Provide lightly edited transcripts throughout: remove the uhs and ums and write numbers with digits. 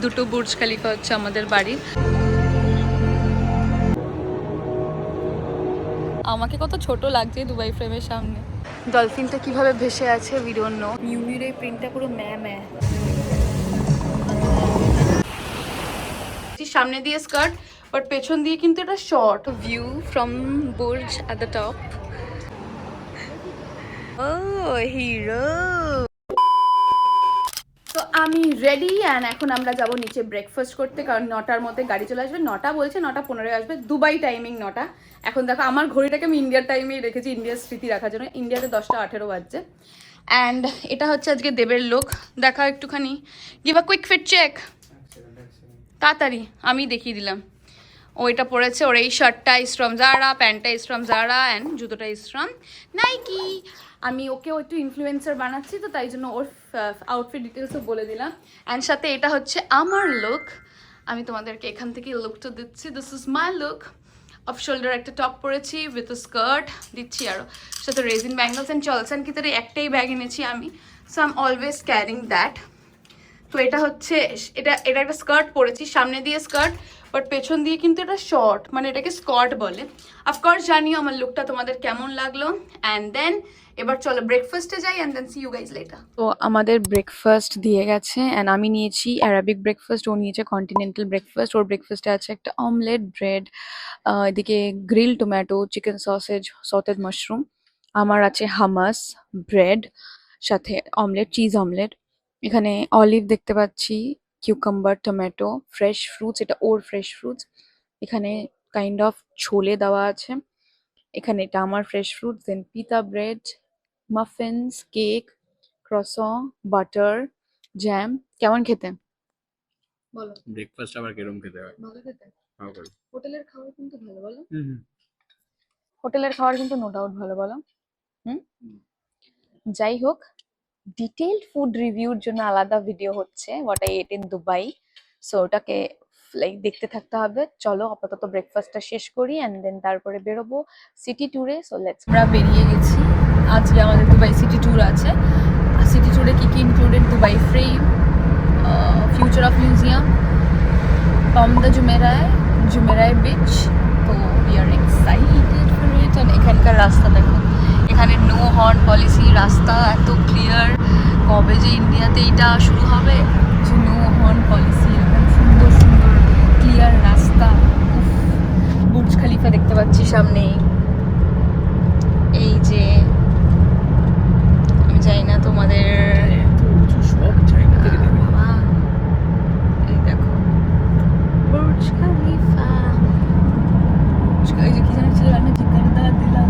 দুটো Burj Khalifa হচ্ছে আমাদের বাড়ির। আমাকে কত ছোট লাগছে দুবাই ফ্রেমের সামনে। ডলফিনটা কিভাবে ভেসে আছে উই ডোন্ট নো। মিউমির এই প্রিন্টটা পুরো ম্যা সামনে দিয়ে স্কার্ট, বাট পেছন দিয়ে কিন্তু এটা short view from Burj at the top. ও হিরো। তো আমি রেডি অ্যান্ড এখন আমরা যাব নিচে ব্রেকফাস্ট করতে, কারণ 9টার মধ্যে গাড়ি চলে আসবে। 9টা বলছে, 9:15 আসবে, দুবাই টাইমিং 9টা। এখন দেখো আমার ঘড়িটাকে আমি ইন্ডিয়ার টাইমেই রেখেছি, ইন্ডিয়ার স্মৃতি রাখার জন্য। ইন্ডিয়াতে 10:18 বাজছে। অ্যান্ড এটা হচ্ছে আজকে দেবের লোক। দেখা একটুখানি, give a quick fit check তাড়াতাড়ি। আমি দেখিয়ে দিলাম। ও এটা পরেছে, ওর এই শার্টটা ইজ ফ্রম জারা, প্যান্টটা ইজ ফ্রম জারা অ্যান্ড জুতোটা ইজ ফ্রম নাইকি। আমি ওকেও একটু ইনফ্লুয়েন্সার বানাচ্ছি, তো তাই জন্য ওর আউটফিট ডিটেলসও বলে দিলাম। অ্যান্ড সাথে এটা হচ্ছে আমার লুক। আমি তোমাদেরকে এখান থেকে লুকটা দিচ্ছি। This is my look. Off shoulder একটা টপ পরেছি উইথ স্কার্ট দিচ্ছি, আরও সাথে রেজিন ব্যাঙ্গলস অ্যান্ড চলসান কি তার একটাই ব্যাগ এনেছি আমি। So I am always carrying that. তো এটা হচ্ছে এটা একটা স্কার্ট পরেছি, সামনে দিয়ে স্কার্ট, বাট পেছন দিয়ে কিন্তু এটা শর্ট, মানে এটাকে স্কর্ট বলে। অফকোর্স জানিও আমার লুকটা তোমাদের কেমন লাগলো। অ্যান্ড দেন এবার চলো ব্রেকফাস্টে যাই and then see you guys later. তো আমাদের ব্রেকফাস্ট দিয়ে গেছে অ্যান্ড আমি নিয়েছি অ্যারাবিক ব্রেকফাস্ট, ও নিয়েছে কন্টিনেন্টাল ব্রেকফাস্ট। ওর ব্রেকফাস্টে আছে একটা অমলেট, ব্রেড, এদিকে grill tomato, chicken sausage, sauteed mushroom. আমার আছে হামাস, ব্রেড, সাথে অমলেট, চিজ অমলেট। এখানে অলিভ দেখতে পাচ্ছি, কিউকাম্বার, টমেটো, ফ্রেশ ফ্রুটস, এটা ওর ফ্রেশ ফ্রুটস। এখানে কাইন্ড অফ ছোলে দেওয়া আছে। এখানে এটা আমার fresh fruits, then pita bread, muffins, cake, croissant, butter, jam. কেমন খেতে বলো? ব্রেকফাস্ট আবার কিরকম খেতে হয়? ভালো খেতে। ভালো। হোটেলের খাবার কিন্তু ভালো, বলো? হুম। হোটেলের খাবার কিন্তু নো ডাউট ভালো, বলো? হুম। যাই হোক, ডিটেইলড ফুড রিভিউর জন্য আলাদা ভিডিও হচ্ছে what I ate in Dubai. So ওটাকে লাইক দেখতে থাকতে হবে। চলো আপাতত ব্রেকফাস্টটা শেষ করি অ্যান্ড দেন তারপরে বেরোবো সিটি ট্যুরে। So let's. আমরা বেরিয়ে গেছি। আজকে আমাদের দুবাই সিটি ট্যুর আছে। সিটি ট্যুরে কি কি included? Dubai Frame, Future of Museum, টম দ্য জুমেরায় বিচ। তো we are excited for it. And এখানকার রাস্তা দেখো, এখানে নো হর্ন পলিসি, রাস্তা এত ক্লিয়ার। কবে যে ইন্ডিয়াতে এইটা শুরু হবে যে নো হর্ন পলিসি, এরকম সুন্দর সুন্দর ক্লিয়ার রাস্তা। বুর্জ খলিফা দেখতে পাচ্ছি সামনেই। এই যে আমি জানি না তোমাদের, সব জায়গা থেকে দেখবে। এই দেখো বুর্জ খলিফা। এই যে কি জানি ছিল না, চিকেন দিলাম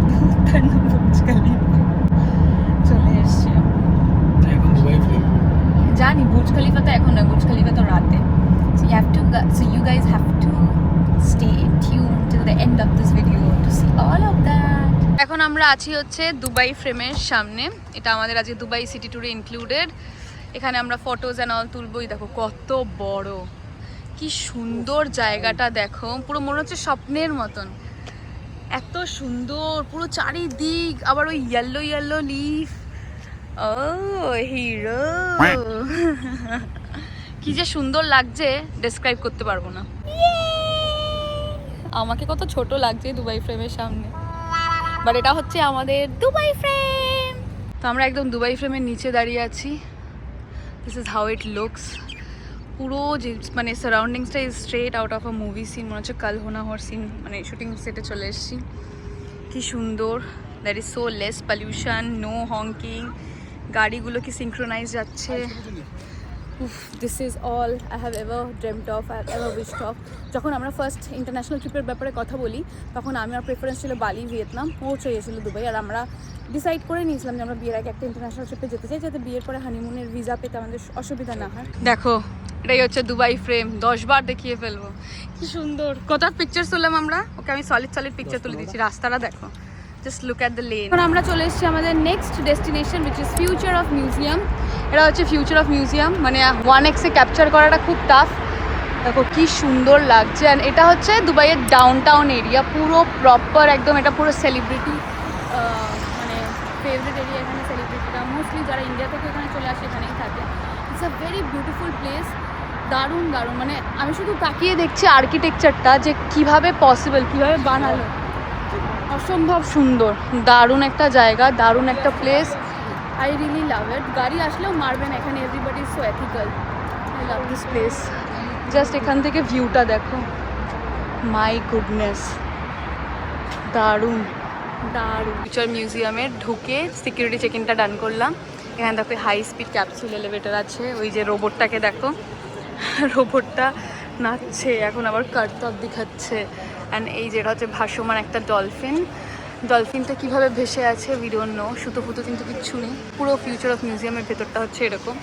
তার নাম বুর্জ খলিফা। চলে এসছি এখন দুবাই ফ্রেম। জানি বুর্জ খলিফা তো এখন না, বুর্জ খলিফা তো রাতে। So you guys have to stay tuned till the end of this video to see all of that. এখন আমরা আছি হচ্ছে দুবাই ফ্রেমের সামনে। এটা আমাদের আজকে দুবাই সিটি ট্যুরে ইনক্লুডেড। এখানে আমরা ফটোজ অ্যান্ড অল তুলবই। দেখো কত বড়, কি সুন্দর জায়গাটা দেখো, পুরো মনে হচ্ছে স্বপ্নের মতন। এত সুন্দর পুরো চারিদিক, আবার ওই ইয়েলো ইয়েলো লিফ। ও হিরো, কি যে সুন্দর লাগছে, ডেসক্রাইব করতে পারবো না। আমাকে কত ছোট লাগছে দুবাই ফ্রেমের সামনে, বাট এটা হচ্ছে আমাদের দুবাই ফ্রেম। তো আমরা একদম দুবাই ফ্রেমের নিচে দাঁড়িয়ে আছি। This is how it looks. পুরো যে মানে সারাউন্ডিংসটা is straight out of a movie scene. মনে হচ্ছে কাল হোনা হর সিন, মানে শুটিং সেটে চলে এসেছি। কি সুন্দর, that is so less pollution, no honking, গাড়িগুলো কি সিঙ্ক্রোনাইজ যাচ্ছে। This is all I have ever dreamed of, I have ever wished of. যখন আমরা ফার্স্ট ইন্টারন্যাশনাল ট্রিপের ব্যাপারে কথা বলি, তখন আমার প্রেফারেন্স ছিল বালি, ভিয়েতনাম। ও চেয়েছিল দুবাই। আর আমরা ডিসাইড করে নিয়েছিলাম যে আমরা বিয়ের আগে একটা ইন্টারন্যাশনাল ট্রিপে যেতে চাই, যাতে বিয়ের পরে হানিমুনের ভিসা পেতে আমাদের অসুবিধা না হয়। দেখো এটাই হচ্ছে দুবাই ফ্রেম, 10 বার দেখিয়ে ফেলবো। কি সুন্দর, কত পিকচার তুললাম আমরা। ওকে আমি সলিড পিকচার তুলে দিচ্ছি। রাস্তাটা দেখো, just look at the lane. এখন আমরা চলে এসেছি আমাদের next destination, which is future of museum. এটা হচ্ছে ফিউচার অফ মিউজিয়াম, মানে 1x ক্যাপচার করাটা খুব টাফ। দেখো কি সুন্দর লাগছে। অ্যান্ড এটা হচ্ছে দুবাইয়ের ডাউনটাউন এরিয়া, পুরো প্রপার একদম। এটা পুরো সেলিব্রিটি মানে ফেভারিট এরিয়া। এখানে সেলিব্রিটিরা মোস্টলি যারা ইন্ডিয়া থেকে এখানে চলে আসে, এখানেই থাকে। It's a very beautiful place, দারুণ দারুণ, মানে আমি শুধু তাকিয়ে দেখছি আর্কিটেকচারটা যে কিভাবে পসিবল, কিভাবে বানালো, অসম্ভব সুন্দর, দারুণ একটা জায়গা, দারুণ একটা প্লেস। আই রিয়েলি লাভ ইট। গাড়ি আসলেও মারবে না এখানে, everybody is so ethical. I love this place. Just এখান থেকে ভিউটা দেখো, মাই গুডনেস, দারুণ দারুণ। ফিউচার মিউজিয়ামে ঢুকে সিকিউরিটি চেক ইনটা ডান করলাম। এখানে দেখো হাই স্পিড ক্যাপসুল এলিভেটর আছে। ওই যে রোবটটাকে দেখো, রোবটটা নাচছে, এখন আবার কার্তব দেখাচ্ছে। অ্যান্ড এই যেটা হচ্ছে ভাসমান একটা ডলফিন, ডলফিনটা কীভাবে ভেসে আছে উই ডোন্ট নো, সুতো ফুতো কিন্তু কিচ্ছু নেই। পুরো ফিউচার অফ মিউজিয়ামের ভেতরটা হচ্ছে এরকম,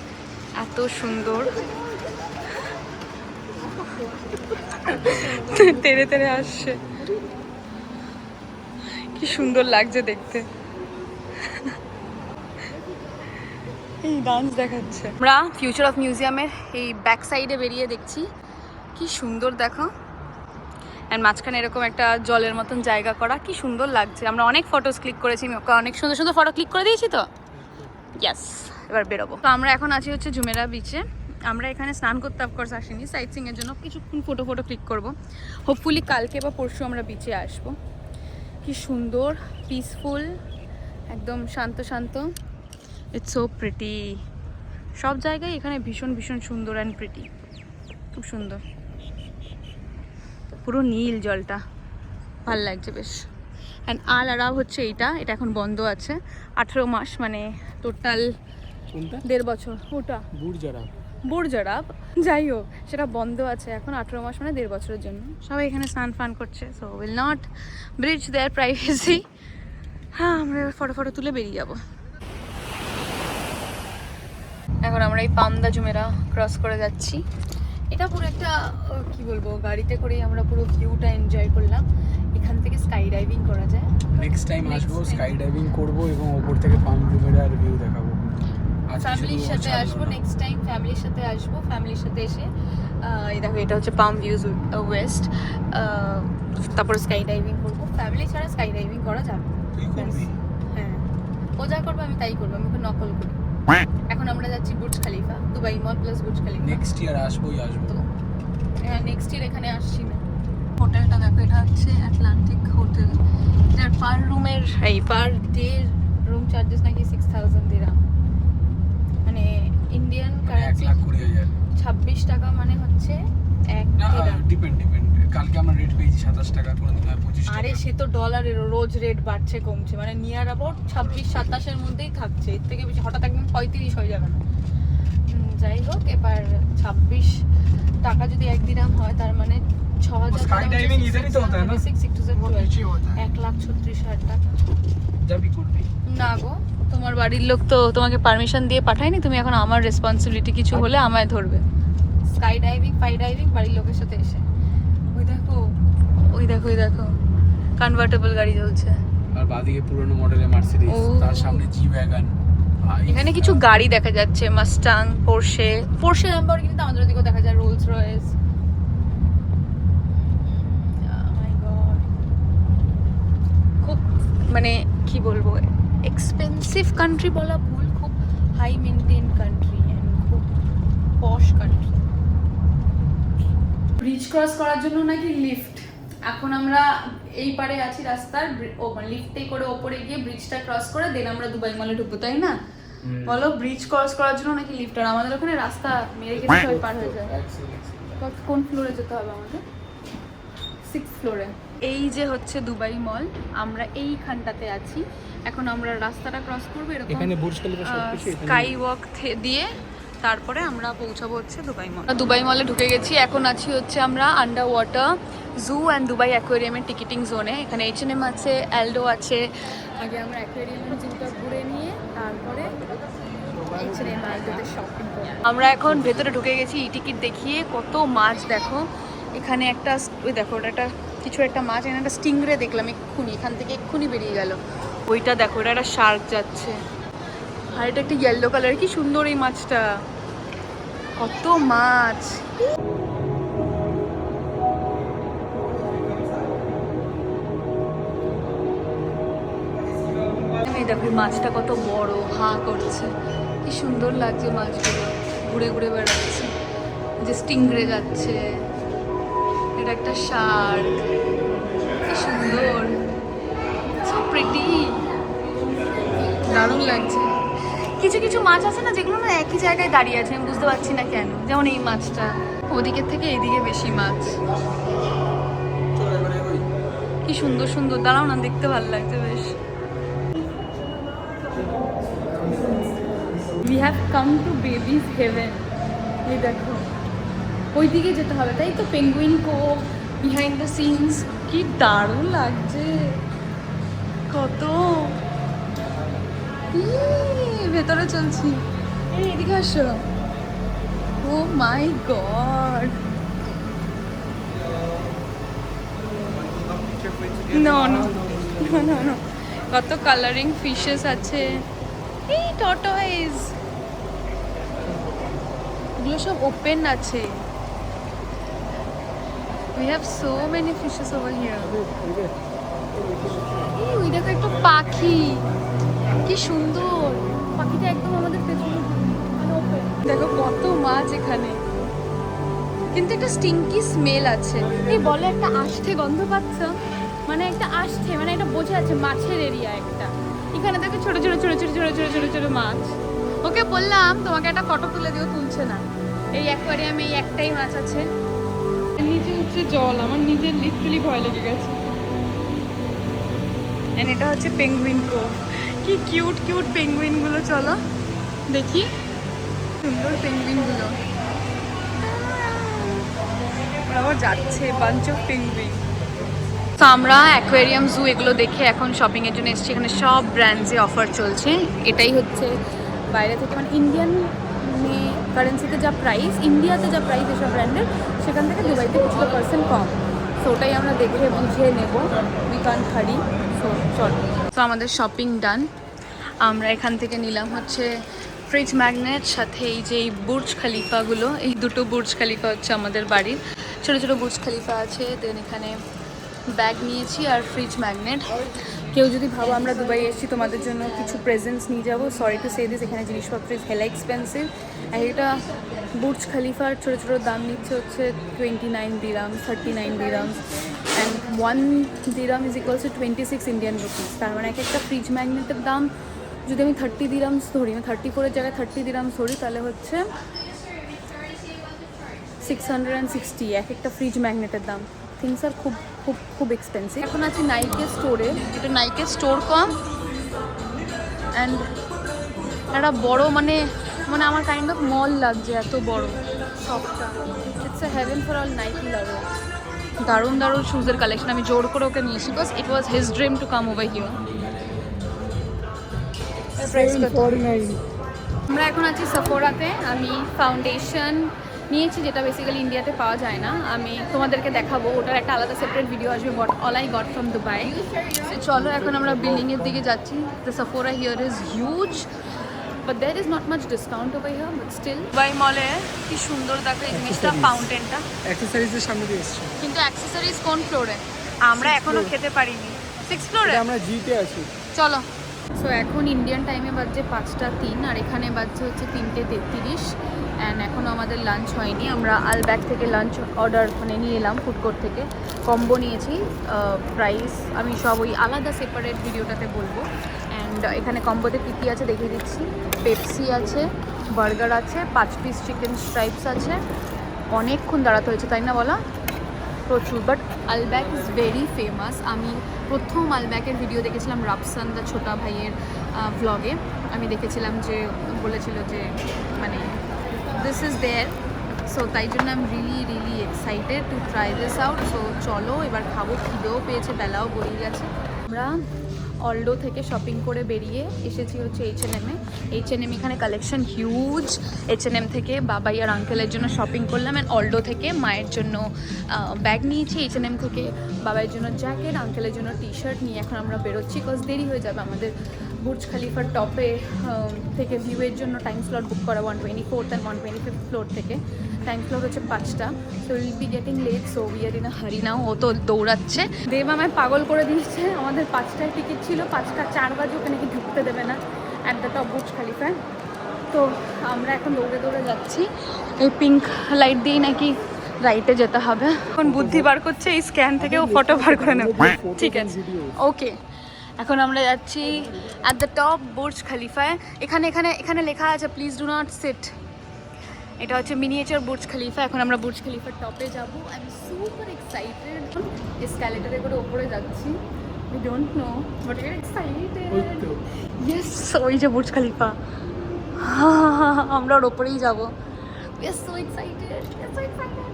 এত সুন্দর। তেড়ে তেড়ে আসছে, কি সুন্দর লাগছে দেখতে। এই ডান্স দেখাচ্ছে। আমরা ফিউচার অফ মিউজিয়ামের এই ব্যাক সাইডে বেরিয়ে দেখছি, কি সুন্দর দেখো। অ্যান্ড মাঝখানে এরকম একটা জলের মতন জায়গা করা, কি সুন্দর লাগছে। আমরা অনেক ফটোস ক্লিক করেছি, অনেক সুন্দর সুন্দর ফটো ক্লিক করে দিয়েছি তো। ইয়াস, এবার বেরোবো। তো আমরা এখন আছি হচ্ছে জুমেরা বিচে। আমরা এখানে স্নান করতে অফকোর্স আসিনি, সাইট সিংয়ের জন্য কিছুক্ষণ ফটো ক্লিক করবো। হোপফুলি কালকে বা পরশু আমরা বিচে আসবো। কি সুন্দর, পিসফুল, একদম শান্ত শান্ত। It's so pretty. সব জায়গায় এখানে ভীষণ ভীষণ সুন্দর অ্যান্ড প্রিটি, খুব সুন্দর। পুরো নীল জলটা, ভাল লাগছে বেশ। অ্যান্ড আল আরাও হচ্ছে এটা এখন বন্ধ আছে 18 মাস, মানে টোটাল 1.5 বছর। ওটা বুড়জারাব, যাই হোক সেটা বন্ধ আছে এখন 18 মাস, মানে 1.5 বছরের জন্য। সবাই এখানে স্নান ফান করছে, so will not breach their privacy. হ্যাঁ, আমরা এবার ফটো তুলে বেরিয়ে যাবো। এখন আমরা এই পামদা জুমেরা ক্রস করে যাচ্ছি। এটা পুরো একটা কি বলবো, গাড়িতে করেই আমরা পুরো ভিউটা এনজয় করলাম। এখান থেকে স্কাই ডাইভিং করা যায়। নেক্সট টাইম আসবো, স্কাই ডাইভিং করবো এবং ওপর থেকে পাম জুমেরার ভিউ দেখাবো। ফ্যামিলির সাথে আসবো নেক্সট টাইম, ফ্যামিলির সাথে আসবো। ফ্যামিলির সাথে এসে এই দেখো, এটা হচ্ছে পাম ভিউজ ওয়েস্ট। তারপর স্কাই ডাইভিং করবো। ফ্যামিলি ছাড়া স্কাই ডাইভিং করা যাবে। হ্যাঁ, ও যা করবো আমি তাই করবো, আমি ওকে নকল করি। এখন আমরা যাচ্ছি বুর্জ খলিফা, দুবাই মল plus Burj Khalifa. Next year আসবো। হ্যাঁ, নেক্সট ইয়ার এখানে আসছি না। হোটেলটা দেখো, এটা হচ্ছে আটলান্টিক হোটেল। এটার পার রুমের পার ডে রুম চার্জেস নাকি 6000 দিরহাম, মানে ইন্ডিয়ান কারেন্সি 1,20,000। 26 টাকা, মানে হচ্ছে 1 দিরহাম। ডিপেন্ড। কালকে আমরা রেট পেয়েছি 27 টাকা, কোনদিন 25 টাকা। আরে সে তো ডলারের, রোজ রেট বাড়ছে কমছে, মানে নিয়ার অ্যাবাউট 26-27 এর মধ্যেই থাকছে। এর থেকে বেশি হঠাৎ একদম 35 হয়ে যাবে না। যাই হোক, এবার 26 টাকা যদি 1 দিরহাম হয়, তার মানে 6000 স্কাই ডাইভিং ইদারই তো হতা है ना, 1,36,000 টাকা। যাবি করবি না গো, তোমার বাড়ির লোক তো তোমাকে পারমিশন দিয়ে পাঠায়নি, তুমি এখন আমার রেসপন্সিবিলিটি, কিছু হলে আমায় ধরবে। স্কাই ডাইভিং বাড়ির লোকের সাথে এসে। ওই দেখো কনভার্টেবল গাড়ি চলছে। আর বাদিকে পুরনো মডেলের মার্সিডিজ, তার সামনে জি ওয়াগন। এখানে কিছু গাড়ি দেখা যাচ্ছে, মাস্টাং, পোরশে ল্যাম্বরগিনি, তো আমাদের ওদিকেও দেখা যায় রোলস রয়েস। খুব মানে কি বলবো, এক্সপেন্সিভ কান্ট্রি বলা ভুল, খুব হাই মেনটেন কান্ট্রি অ্যান্ড খুব পশ কান্ট্রি। ব্রিজ ক্রস করার জন্য নাকি লিফট। এখন আমরা এই পারে আছি রাস্তার, লিফটে করে ওপরে গিয়ে ব্রিজটা ক্রস করে দেন আমরা দুবাই মলে ঢুকবো, তাই না? বলো, ব্রিজ ক্রস করার জন্য নাকি লিফট। আর আমাদের ওখানে রাস্তা মেরে গেলে সবাই পার হয়ে যায়। কোন ফ্লোরে যেতে হবে আমাদের? 6th ফ্লোরে। এই যে হচ্ছে দুবাই মল, আমরা এইখানটাতে আছি। এখন আমরা রাস্তাটা ক্রস করবো এরকম, এখানে বুর্জ খলিফা সবকিছু এখানে। স্কাই ওয়াক দিয়ে তারপরে আমরা পৌঁছাবো হচ্ছে দুবাই মল। দুবাই মলে ঢুকে গেছি। এখন আছি হচ্ছে আমরা under water zoo and Dubai অ্যাকোয়ারিয়ামের টিকিটিং জোনে। এখানে H&M আছে, অ্যালডো আছে। আগে আমরা অ্যাকোয়ারিয়ামের জুটা ঘুরে নিয়ে তারপরে H&M অ্যালডোতে শপিং করব। আমরা এখন ভেতরে ঢুকে গেছি। ই টিকিট দেখিয়ে কত মাছ দেখো। এখানে একটা ওই দেখো, ওটা একটা কিছু একটা মাছ, এখানে একটা স্টিংরে দেখলাম এক্ষুনি, এখান থেকে এক্ষুনি বেরিয়ে গেল। ওইটা দেখো, ওটা একটা শার্ক যাচ্ছে। আর এটা একটা ইয়েলো কালার, কি সুন্দর এই মাছটা, কত মাছ। এই দেখো মাছটা কত বড়, হা করছে। কি সুন্দর লাগছে মাছগুলো, ঘুরে ঘুরে বেড়াচ্ছে, যে স্টিংরে যাচ্ছে, এটা একটা শার্ক, কি সুন্দর, সো প্রিটি, দারুণ লাগছে। কিছু কিছু মাছ আছে না যেগুলো না একই জায়গায় দাঁড়িয়ে আছে, আমি বুঝতে পারছি না কেন। যেমন এই মাছটা, ওদিকের থেকে এইদিকে বেশি মাছ। কি সুন্দর সুন্দর, দাঁড়াও না, দেখতে ভালো লাগছে বেশ। We have come to baby's heaven. এই দেখো, ওইদিকে যেতে হবে, তাই তো? Penguin cove, behind the scenes, কি দারুণ লাগছে, কত ভেতরে চলছি। এই এদিকে আসো, oh my God, no no no no, কত কালারিং ফিশেস আছে। এই টর্টয়েস, এগুলো সব ওপেন আছে। We have so many fishes over here. এই ওই দেখো একটা পাখি, কি সুন্দর পাখিটা, একদম আমাদের পেছনে। দেখো কত মাছ এখানে, কিন্তু একটা স্টিংকি স্মেল আছে। এই বলে একটা আষ্টে গন্ধ পাচ্ছ, মানে একটা আষ্টে, মানে এটা বোঝা যাচ্ছে মাছের এরিয়া একটা। এখানে দেখো ছোট ছোট ছোট ছোট ছোট ছোট ছোট ছোট মাছ। ওকে বললাম তোমাকে একটা ফটো তুলে দিও, তুলছে না। এই অ্যাকোয়ারিয়ামে এই একটাই মাছ আছে, নিচে উঠছে জল, আমার নিজের লিটারালি ভয় লেগে গেছে। এন্ড এটা হচ্ছে পেঙ্গুইন কোভ, কি কিউট কিউট পেঙ্গুইন গুলো, চলো দেখি, সুন্দর পেঙ্গুইন গুলো, ওরা যাচ্ছে, বাঞ্চ অফ পেঙ্গুইন। তো আমরা অ্যাকোয়ারিয়াম, জু এগুলো দেখে এখন শপিংয়ের জন্য এসেছি। এখানে সব ব্র্যান্ডসে অফার চলছে। এটাই হচ্ছে বাইরে থেকে, মানে ইন্ডিয়ান কারেন্সিতে যা প্রাইস, ইন্ডিয়াতে যা প্রাইস এসব ব্র্যান্ডের, সেখান থেকে দুবাইতে কিছুটা পার্সেন্ট কম। সো ওটাই আমরা দেখে বুঝে নেব, উই কান্ট হারি। সো চল, তো আমাদের শপিং ডান। আমরা এখান থেকে নিলাম হচ্ছে ফ্রিজ ম্যাগনেট, সাথে এই যে এই বুর্জ খালিফাগুলো, এই দুটো বুর্জ খালিফা হচ্ছে আমাদের বাড়ির, ছোটো ছোটো বুর্জ খালিফা আছে। দেন এখানে ব্যাগ নিয়েছি আর ফ্রিজ ম্যাগনেট। কেউ যদি ভাবো আমরা দুবাই এসেছি তোমাদের জন্য কিছু প্রেজেন্টস নিয়ে যাবো, সরি টু সে দিস, এখানে জিনিসপত্র ইজ হেলা এক্সপেন্সিভ। আর এটা বুর্জ খালিফার ছোটো ছোটো দাম নিচ্ছে হচ্ছে 29 dirham, 39 dirham, and 1 dirham is equals to 26 Indian rupees. তার মানে এক একটা ফ্রিজ ম্যাগনেটের দাম যদি আমি 30 দিরামস ধরি, আমি 34-এর জায়গায় 30 দিরামস ধরি, তাহলে হচ্ছে 660 এক একটা ফ্রিজ ম্যাগনেটের দাম। থিংস আর খুব খুব খুব এক্সপেন্সিভ। এখন আছি নাইকের স্টোরে, এটা নাইকের স্টোর কম, অ্যান্ড একটা বড়, মানে মানে আমার কাইন্ড অফ মল লাগছে, এত বড় শপটা। It's a heaven for all Nike lover. দারুণ দারুণ শুজের কালেকশন, আমি জোর করে ওকে নিয়েছি, because it was his dream to come over here. আমরা এখন আছি সাফোরাতে। আমি ফাউন্ডেশন নিয়েছি, যেটা বেসিক্যালি ইন্ডিয়াতে পাওয়া যায় না। আমি তোমাদেরকে দেখাবো, ওটার একটা আলাদা সেপারেট ভিডিও আসবে, but all I got from Dubai. চলো এখন আমরা বিল্ডিংয়ের দিকে যাচ্ছি। The Sephora here is huge, but there is not much discount over here, but still. Dubai মলে কি সুন্দর দেখো এই জিনিসটা, ফাউন্টেনটা। অ্যাক্সেসরিজের সামনে দিয়ে এসেছি, কিন্তু অ্যাক্সেসরিজ কোন ফ্লোরে? আমরা এখনো খেতে পারিনি। 6th ফ্লোরে আমরা জিতে আছি, চলো। সো এখন ইন্ডিয়ান টাইমে বাজছে 5টা 3, আর এখানে বাজছে হচ্ছে 3টে 33, অ্যান্ড এখনও আমাদের লাঞ্চ হয়নি। আমরা আলব্যাগ থেকে লাঞ্চ অর্ডার মানে নিয়ে এলাম, ফুড কোর্ট থেকে কম্বো নিয়েছি। প্রাইস আমি সব ওই আলাদা সেপারেট ভিডিওটাতে বলবো। অ্যান্ড এখানে কম্বোতে কী কী আছে দেখিয়ে দিচ্ছি। পেপসি আছে, বার্গার আছে, 5 পিস চিকেন স্ট্রাইপস আছে। অনেকক্ষণ দাঁড়াতে হয়েছে, তাই না বলা? প্রচুর। বাট আলব্যাগ ইজ ভেরি ফেমাস। আমি প্রথম আলব্যাগের ভিডিও দেখেছিলাম রাফসান দা ছোটা ভাইয়ের ভ্লগে। আমি দেখেছিলাম যে বলেছিল যে মানে দিস ইজ দেয়ার, সো তাই জন্য I am really really excited to try this out. So চলো এবার খাবো, খিদেও পেয়েছে, বেলাও গড়িয়ে গেছে। আমরা অলডো থেকে শপিং করে বেরিয়ে এসেছি হচ্ছে H&M-এ। H&M এখানে কালেকশন হিউজ। H&M থেকে বাবাই আর আঙ্কেলের জন্য শপিং করলাম, অ্যান্ড অলডো থেকে মায়ের জন্য ব্যাগ নিয়েছি। H&M থেকে বাবাইয়ের জন্য জ্যাকেট, আঙ্কেলের জন্য টি-শার্ট নিয়ে এখন আমরা বেরোচ্ছি, বিকজ দেরি হয়ে যাবে আমাদের। বুর্জ খালিফার টপে থেকে ভিউয়ের জন্য টাইম স্লট বুক করা 124th and 125th ফ্লোর থেকে। টাইম স্লট হচ্ছে 5টা, so will be getting late, so we are in a hurry now. ও তো দৌড়াচ্ছে, দেব আমায় পাগল করে দিয়েছে। আমাদের 5টায় টিকিট ছিল, 5টা 4 বাজে ওখানে কি ঢুকতে দেবে না অ্যাট দ্য টপ বুর্জ খালিফায়। তো আমরা এখন দৌড়ে দৌড়ে যাচ্ছি, এই পিঙ্ক লাইট দিয়ে নাকি রাইটে যেতে হবে। এখন বুদ্ধি বার করছে এই স্ক্যান থেকে ও ফটো বার করে নেব। ঠিক আছে, ওকে। এখন আমরা যাচ্ছি অ্যাট দ্য টপ বুর্জ খলিফায়। এখানে এখানে এখানে লেখা আছে প্লিজ ডু নট সিট। এটা হচ্ছে মিনিয়েচার বুর্জ খলিফা। এখন আমরা বুর্জ খলিফার টপে যাব। I am super excited. এসক্যালেটরে করে ওপরে যাচ্ছি। We don't know but we are excited. Yes, ওই যে বুর্জ খলিফা, আমরা ওর ওপরেই যাবো। We are so excited. We are so excited.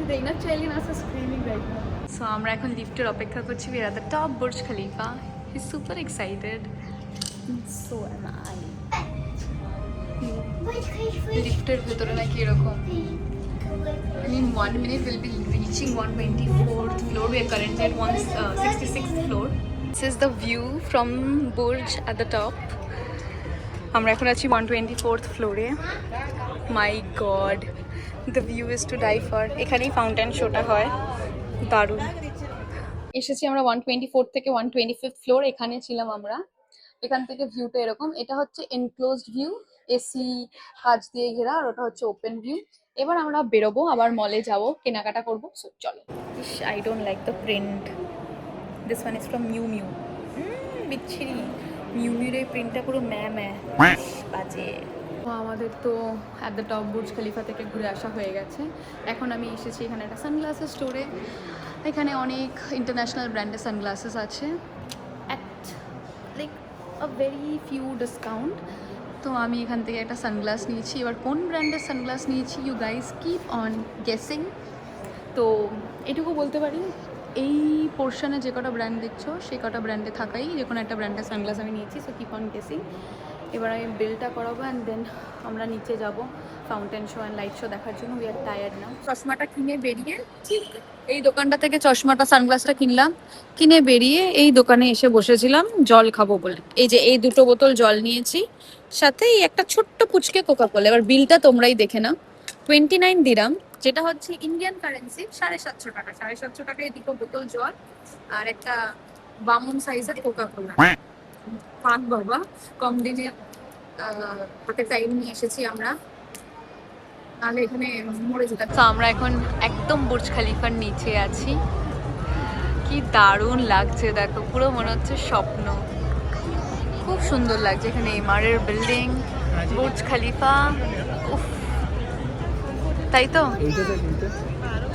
The inner child in us is screaming right now. So আমরা এখন লিফটের অপেক্ষা করছি। We are at the top Burj Khalifa. He's super excited. So am I. লিফটের ভেতরে নাকি এরকম। In 1 minute we'll be reaching 124th floor. We are currently at 166th floor. This is the view from Burj at the top. আমরা এখন আছি 124th ফ্লোরে। My God, the view is to die for. এখানেই fountain শোটা হয়, দারুণ। এসেছি আমরা 124 থেকে 125th ফ্লোর। এখানে ছিলাম আমরা। এখান থেকে ভিউটা এরকম। এটা হচ্ছে এনক্লোজড ভিউ, এসি কাঁচ দিয়ে ঘেরা, আর ওটা হচ্ছে ওপেন ভিউ। এবার আমরা বেরোবো, আবার মলে যাব, কেনাকাটা করবো। সো চলো। I don't like the print. This one is from mu mu. বিচ্ছিরি। মিউ মিউর এই প্রিন্টটা পুরো ম্যা বাজে। আমাদের তো at the top Burj Khalifa থেকে ঘুরে আসা হয়ে গেছে। এখন আমি এসেছি এখানে একটা সানগ্লাসের স্টোরে। এখানে অনেক ইন্টারন্যাশনাল ব্র্যান্ডের সানগ্লাসেস আছে at like a very few discount. তো আমি এখান থেকে একটা সানগ্লাস নিয়েছি। এবার কোন ব্র্যান্ডের সানগ্লাস নিয়েছি you guys keep on guessing. তো এটুকু বলতে পারি, এই পোর্শনে যে কটা ব্র্যান্ড দেখছো সেই কটা ব্র্যান্ডে থাকাই যে কোনো একটা ব্র্যান্ডের সানগ্লাস আমি নিয়েছি। So keep on guessing. এবার আমি বিলটা করাবো অ্যান্ড দেন আমরা নিচে যাব fountain show and light show দেখার জন্য। We are tired now. চশমাটা কিনে বেরিয়ে এই দোকানটা থেকে চশমাটা সানগ্লাসটা কিনলাম। কিনে বেরিয়ে এই দোকানে এসে বসেছিলাম জল খাবো বলে। এই যে এই 2 বোতল জল নিয়েছি, সাথে এই একটা ছোট্ট পুচকে কোকা কোলা। এবার বিলটা তোমরাই দেখে নাও। 29 দিরাম, যেটা হচ্ছে ইন্ডিয়ান কারেন্সি 750 টাকা। 750 টাকায় 2 বোতল জল আর একটা বামন সাইজের কোকা কোলা। পাক বাবা, কম দিনে হাতে টাইম নিয়ে এসেছি আমরা, নাহলে এখানে মরে যেতাম। তো আমরা এখন একদম বুর্জ খলিফার নিচে আছি। কি দারুণ লাগছে দেখো, পুরো মনে হচ্ছে স্বপ্ন। খুব সুন্দর লাগছে এখানে। এমআরের বিল্ডিং, বুর্জ খলিফা, উফ, তাই তো?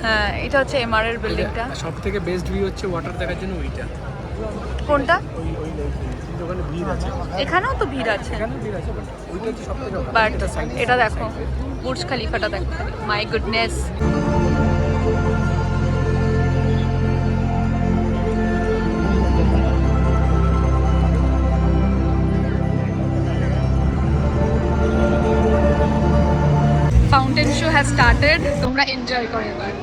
হ্যাঁ, এটা হচ্ছে এমআরের বিল্ডিংটা। সব থেকে বেস্ট ভিউ হচ্ছে ওয়াটার দেখার জন্য ওইটা। কোনটা? ওখানে ভিড় আছে, এখানেও তো ভিড় আছে, এখানেও ভিড় আছে, বাট ওইটা হচ্ছে সবথেকে ভালো। বাট এটা দেখো, বুর্জ খলিফাটা দেখো, my goodness. Fountain show has started. তোমরা এনজয় করো এবার।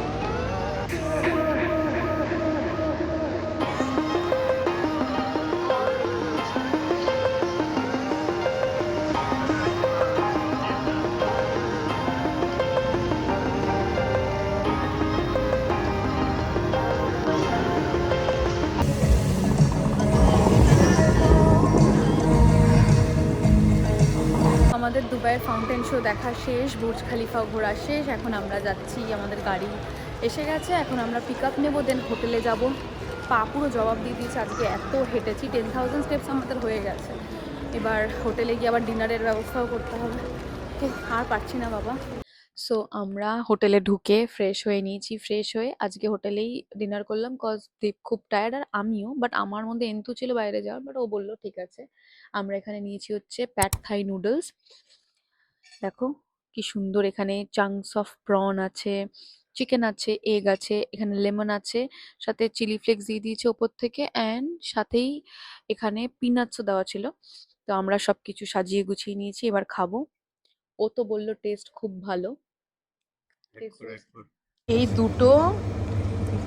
আমাদের দুবাইয়ের ফাউন্টেন শো দেখা শেষ, বুর্জ খলিফা ঘোরা শেষ। এখন আমরা যাচ্ছি, আমাদের গাড়ি এসে গেছে। এখন আমরা পিক আপ নেবো, দেন হোটেলে যাব। পা পুরো জবাব দিয়ে দিয়েছে, আজকে এত হেঁটেছি। 10,000 স্টেপস আমাদের হয়ে গেছে। এবার হোটেলে গিয়ে আবার ডিনারের ব্যবস্থাও করতে হবে। আর পারছি না বাবা। সো আমরা হোটেলে ঢুকে ফ্রেশ হয়ে নিয়েছি। ফ্রেশ হয়ে আজকে হোটেলেই ডিনার করলাম, কজ দীপ খুব টায়ার্ড আর আমিও। বাট আমার মধ্যে এন্থু ছিল বাইরে যাওয়ার, বাট ও বললো ঠিক আছে। আমরা এখানে নিয়েছি হচ্ছে প্যাড থাই নুডলস। দেখো কি সুন্দর, এখানে চাংস অফ প্রন আছে, চিকেন আছে, এগ আছে, এখানে লেমন আছে, সাথে চিলি ফ্লেক্স দিয়ে দিয়েছে ওপর থেকে, অ্যান্ড সাথেই এখানে পিনাটসও দেওয়া ছিল। তো আমরা সবকিছু সাজিয়ে গুছিয়ে নিয়েছি, এবার খাবো। ও তো বললো টেস্ট খুব ভালো। এই দুটো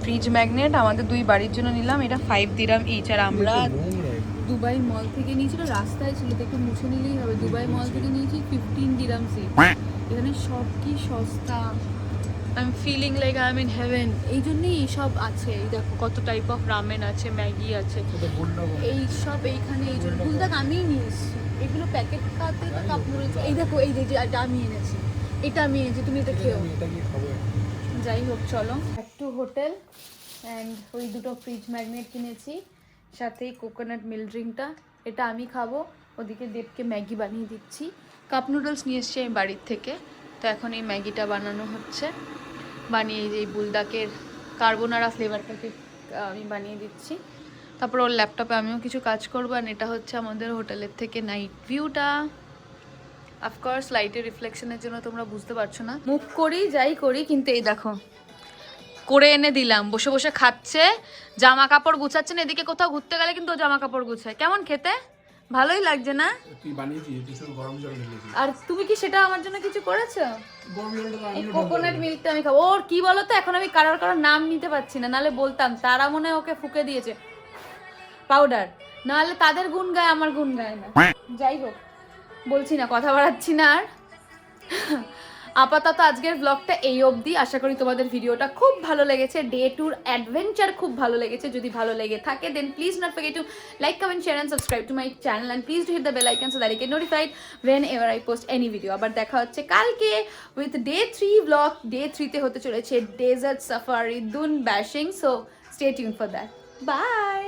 ফ্রিজ ম্যাগনেট আমাদের 2 বাড়ির জন্য নিলাম। এটা 5 দিরাম ইচ। আর আমরা দুবাই মল থেকে নিয়েছিল, রাস্তায় ছিল, দেখে মুছে নিলেই হবে। দুবাই মল থেকে নিয়েছি 15 দিরাম ইচ। এখানে সব কি সস্তা, I am feeling like I am in heaven. এই জন্যই এইসব আছে, এই দেখো কত টাইপ অফ রামেন আছে, ম্যাগি আছে, তো বললো এই সব এইখানে। এই জন্য ভুল দেখ আমিই নিয়ে এসেছি এগুলো প্যাকেট খাতে তো কাপ নুডলস। এই দেখো এই যে এটা আমি এনেছি, এটা আমি এনেছি, তুমি এটা খেও। এটা কি খাবো? যাই হোক চলো ব্যাক টু হোটেল। অ্যান্ড ওই দুটো ফ্রিজ ম্যাগনেট কিনেছি, সাথে কোকোনাট মিল্ক ড্রিঙ্কটা, এটা আমি খাবো। ওদিকে দেবকে ম্যাগি বানিয়ে দিচ্ছি। কাপ নুডলস নিয়ে এসেছি আমি বাড়ির থেকে, তো এখন এই ম্যাগিটা বানানো হচ্ছে। বানিয়ে এই যে এই বুলদাকের কার্বোনারা ফ্লেভারটাকে আমি বানিয়ে দিচ্ছি। তারপর ওর ল্যাপটপে আমিও কিছু কাজ করবো। আর এটা হচ্ছে আমাদের হোটেলের থেকে নাইট ভিউটা। অফকোর্স লাইটের রিফ্লেকশনের জন্য তোমরা বুঝতে পারছো না, মুখ করি যাই করি, কিন্তু এই দেখো করে এনে দিলাম, বসে বসে খাচ্ছে, জামা কাপড় গুছাচ্ছেন। এদিকে কোথাও ঘুরতে গেলে কিন্তু ও জামা কাপড় গুছায়। কেমন খেতে? ভালোই লাগছে না? তুই বানিয়েছিস কিছু গরম জল ঢেলেছিস? আর তুমি কি সেটা আমার জন্য কিছু করেছো? গরম জলটা তো এই আমিও কোকোনাট মিল্কটা আমি খাবো। ওর কি বলো তো, এখন আমি কারোর নাম নিতে পারছি না, নাহলে বলতাম। তারা মনে হয় ওকে ফুকে দিয়েছে পাউডার, নাহলে তাদের গুণ গায়, আমার গুণ গায় না। যাই হোক, বলছি না, কথা বাড়াচ্ছি না আর। আপাতত আজকের ব্লগটা এই অবধি। আশা করি তোমাদের ভিডিওটা খুব ভালো লেগেছে, ডে ট্যুর অ্যাডভেঞ্চার খুব ভালো লেগেছে। যদি ভালো লেগে থাকে then please not forget to like, comment, share and subscribe to my channel, and please to hit the bell icon so that you get notified whenever I post any video. আবার দেখা হচ্ছে কালকে with day 3 vlog. Day 3তে হতে চলেছে desert safari, dune bashing, so stay tune for that. By.